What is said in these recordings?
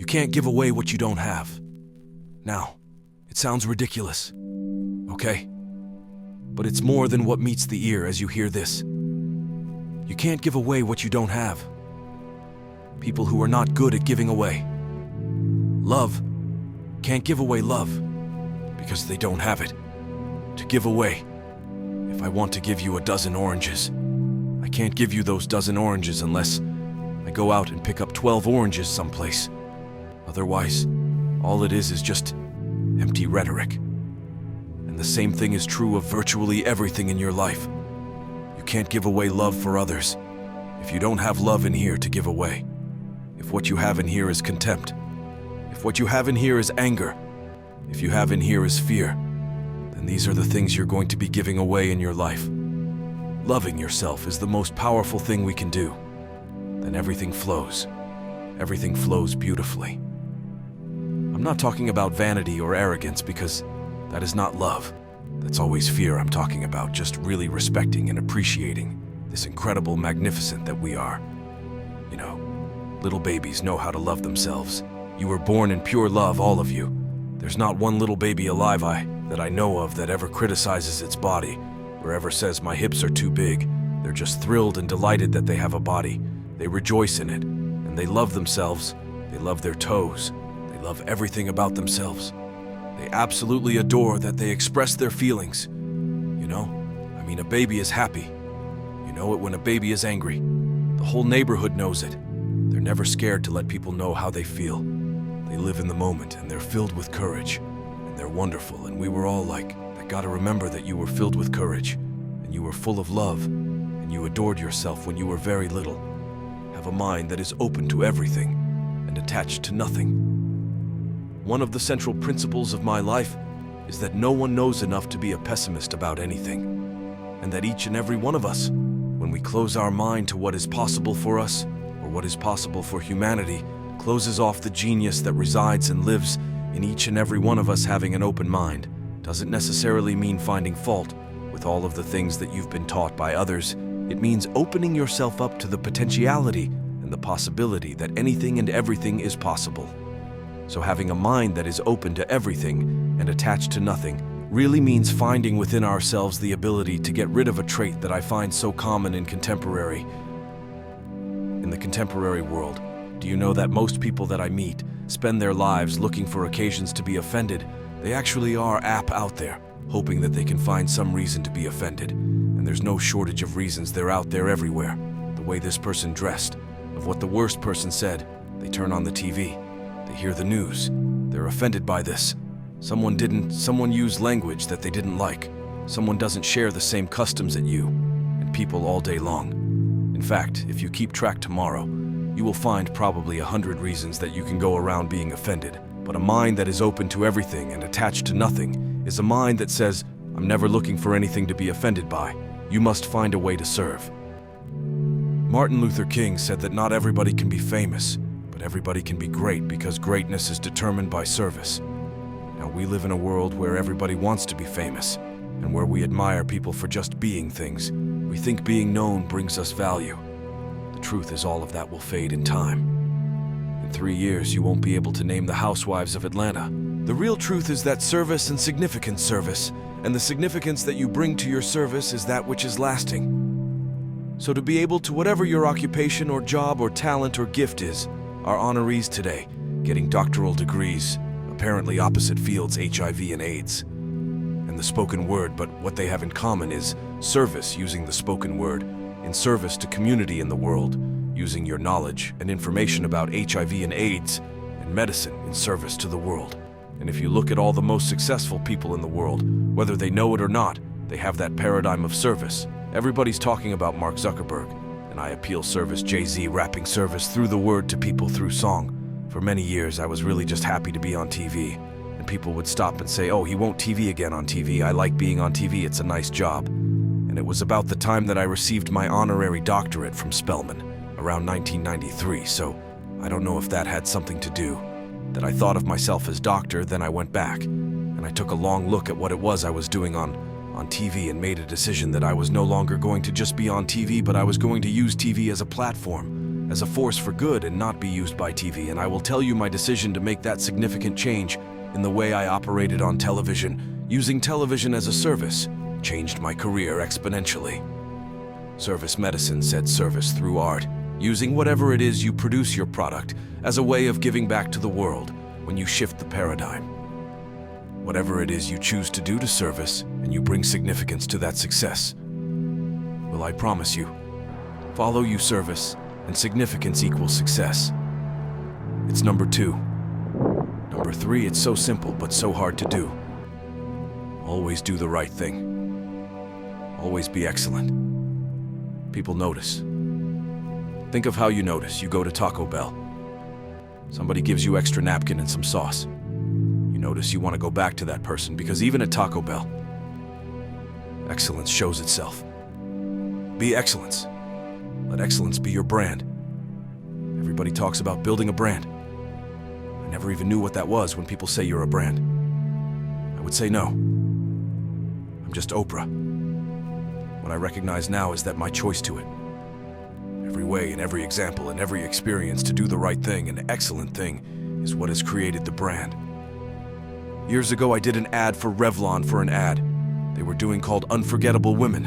can't give away what you don't have. Now, it sounds ridiculous, okay? But it's more than what meets the ear as you hear this. You can't give away what you don't have. People who are not good at giving away love can't give away love because they don't have it to give away. If I want to give you a dozen oranges, I can't give you those dozen oranges unless I go out and pick up 12 oranges someplace. Otherwise, all it is just empty rhetoric. And the same thing is true of virtually everything in your life. You can't give away love for others if you don't have love in here to give away. If what you have in here is contempt, if what you have in here is anger, if you have in here is fear, then these are the things you're going to be giving away in your life. Loving yourself is the most powerful thing we can do. Then everything flows. Everything flows beautifully. I'm not talking about vanity or arrogance because that is not love. That's always fear I'm talking about, just really respecting and appreciating this incredible magnificent that we are. You know, little babies know how to love themselves. You were born in pure love, all of you. There's not one little baby alive that I know of that ever criticizes its body or ever says my hips are too big. They're just thrilled and delighted that they have a body. They rejoice in it, and they love themselves. They love their toes. They love everything about themselves. They absolutely adore that they express their feelings. You know, I mean, a baby is happy. You know it when a baby is angry. The whole neighborhood knows it. They're never scared to let people know how they feel. They live in the moment, and they're filled with courage. And they're wonderful, and we were all like, I gotta remember that you were filled with courage, and you were full of love, and you adored yourself when you were very little. Have a mind that is open to everything and attached to nothing. One of the central principles of my life is that no one knows enough to be a pessimist about anything, and that each and every one of us, when we close our mind to what is possible for us, or what is possible for humanity, closes off the genius that resides and lives in each and every one of us. Having an open mind doesn't necessarily mean finding fault with all of the things that you've been taught by others. It means opening yourself up to the potentiality and the possibility that anything and everything is possible. So having a mind that is open to everything and attached to nothing really means finding within ourselves the ability to get rid of a trait that I find so common in the contemporary world. Do you know that most people that I meet spend their lives looking for occasions to be offended? They actually are out there, hoping that they can find some reason to be offended. And there's no shortage of reasons. They're out there everywhere. The way this person dressed, of what the worst person said. They turn on the TV. They hear the news. They're offended by this. Someone used language that they didn't like. Someone doesn't share the same customs as you. And people all day long. In fact, if you keep track tomorrow, you will find probably 100 reasons that you can go around being offended. But a mind that is open to everything and attached to nothing is a mind that says, I'm never looking for anything to be offended by. You must find a way to serve. Martin Luther King said that not everybody can be famous, but everybody can be great because greatness is determined by service. Now we live in a world where everybody wants to be famous, and where we admire people for just being things. We think being known brings us value. The truth is all of that will fade in time. In 3 years, you won't be able to name the housewives of Atlanta. The real truth is that service and significant service, and the significance that you bring to your service is that which is lasting. So to be able to whatever your occupation or job or talent or gift is, our honorees today, getting doctoral degrees, apparently opposite fields, HIV and AIDS, and the spoken word, but what they have in common is service, using the spoken word in service to community in the world, using your knowledge and information about HIV and AIDS and medicine in service to the world. And if you look at all the most successful people in the world, whether they know it or not, they have that paradigm of service. Everybody's talking about Mark Zuckerberg, and I appeal service, Jay-Z rapping service through the word to people through song. For many years, I was really just happy to be on TV, and people would stop and say, oh, he won't TV again on TV. I like being on TV, it's a nice job. And it was about the time that I received my honorary doctorate from Spelman, around 1993, so I don't know if that had something to do. That I thought of myself as doctor, then I went back, and I took a long look at what it was I was doing on TV and made a decision that I was no longer going to just be on TV, but I was going to use TV as a platform as a force for good and not be used by TV, and I will tell you my decision to make that significant change in the way I operated on television, using television as a service, changed my career exponentially. Service medicine said service through art, using whatever it is you produce your product as a way of giving back to the world when you shift the paradigm. Whatever it is you choose to do to service, and you bring significance to that success. Well, I promise you, follow you service, and significance equals success. It's number 2. Number 3, it's so simple but so hard to do. Always do the right thing. Always be excellent. People notice. Think of how you notice. You go to Taco Bell. Somebody gives you extra napkin and some sauce. You notice you want to go back to that person because even at Taco Bell, excellence shows itself. Be excellence. Let excellence be your brand. Everybody talks about building a brand. I never even knew what that was when people say you're a brand. I would say no. I'm just Oprah. What I recognize now is that my choice to it. Every way and every example and every experience to do the right thing, an excellent thing, is what has created the brand. Years ago, I did an ad for Revlon for an ad they were doing called Unforgettable Women.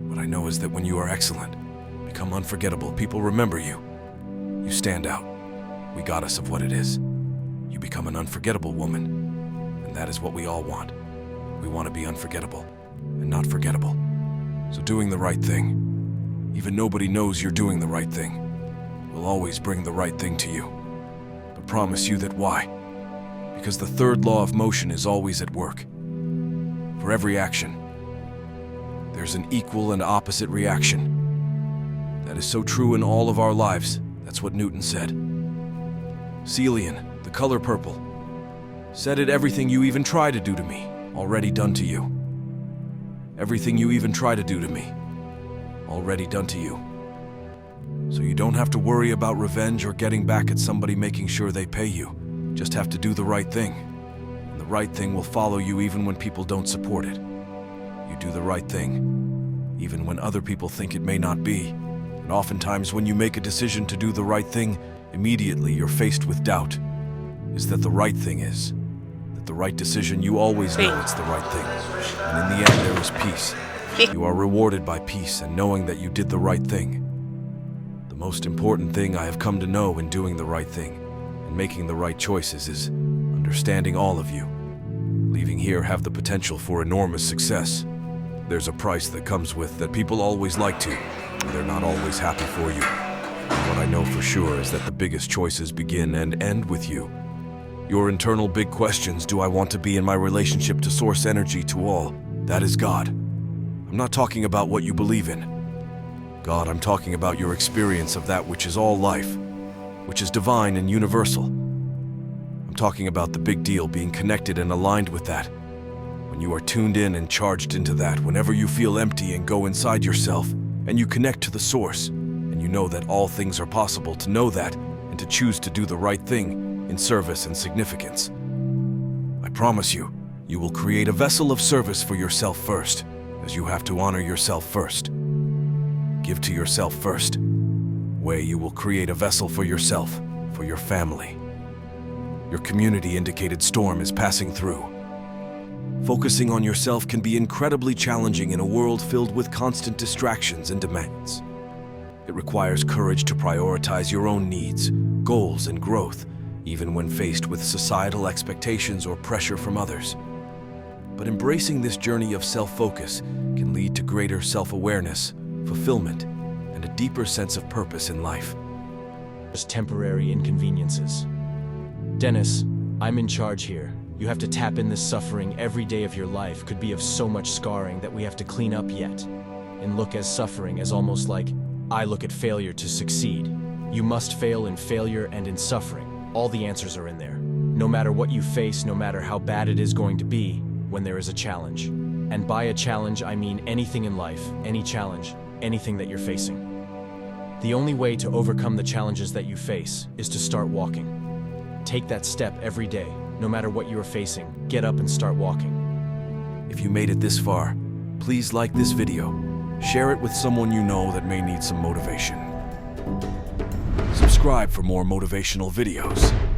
What I know is that when you are excellent, become unforgettable, people remember you. You stand out. We got us of what it is. You become an unforgettable woman. And that is what we all want. We want to be unforgettable and not forgettable. So doing the right thing, even nobody knows you're doing the right thing, will always bring the right thing to you. But promise you that why? Because the third law of motion is always at work. For every action, there's an equal and opposite reaction. That is so true in all of our lives. That's what Newton said. Celian, the color purple, said it, everything you even try to do to me, already done to you. Everything you even try to do to me, already done to you. So you don't have to worry about revenge or getting back at somebody making sure they pay you. Just have to do the right thing. And the right thing will follow you even when people don't support it. You do the right thing, even when other people think it may not be. And oftentimes when you make a decision to do the right thing, immediately you're faced with doubt. Is that the right thing is? That the right decision, you always know it's the right thing. And in the end there is peace. You are rewarded by peace and knowing that you did the right thing. The most important thing I have come to know in doing the right thing and making the right choices is understanding all of you. Leaving here have the potential for enormous success. There's a price that comes with that people always like to, and they're not always happy for you. What I know for sure is that the biggest choices begin and end with you. Your internal big questions, do I want to be in my relationship to source energy to all? That is God. I'm not talking about what you believe in. God, I'm talking about your experience of that which is all life, which is divine and universal. I'm talking about the big deal, being connected and aligned with that. When you are tuned in and charged into that, whenever you feel empty and go inside yourself, and you connect to the source, and you know that all things are possible, to know that, and to choose to do the right thing in service and significance. I promise you, you will create a vessel of service for yourself first, as you have to honor yourself first. Give to yourself first. Way you will create a vessel for yourself, for your family. Your community indicated storm is passing through. Focusing on yourself can be incredibly challenging in a world filled with constant distractions and demands. It requires courage to prioritize your own needs, goals, and growth, even when faced with societal expectations or pressure from others. But embracing this journey of self-focus can lead to greater self-awareness, fulfillment, and a deeper sense of purpose in life. Just temporary inconveniences. Dennis, I'm in charge here. You have to tap in this suffering. Every day of your life could be of so much scarring that we have to clean up yet. And look as suffering as almost like I look at failure to succeed. You must fail in failure and in suffering. All the answers are in there. No matter what you face, no matter how bad it is going to be, when there is a challenge. And by a challenge, I mean anything in life, any challenge, anything that you're facing. The only way to overcome the challenges that you face is to start walking. Take that step every day, no matter what you are facing. Get up and start walking. If you made it this far, please like this video. Share it with someone you know that may need some motivation. Subscribe for more motivational videos.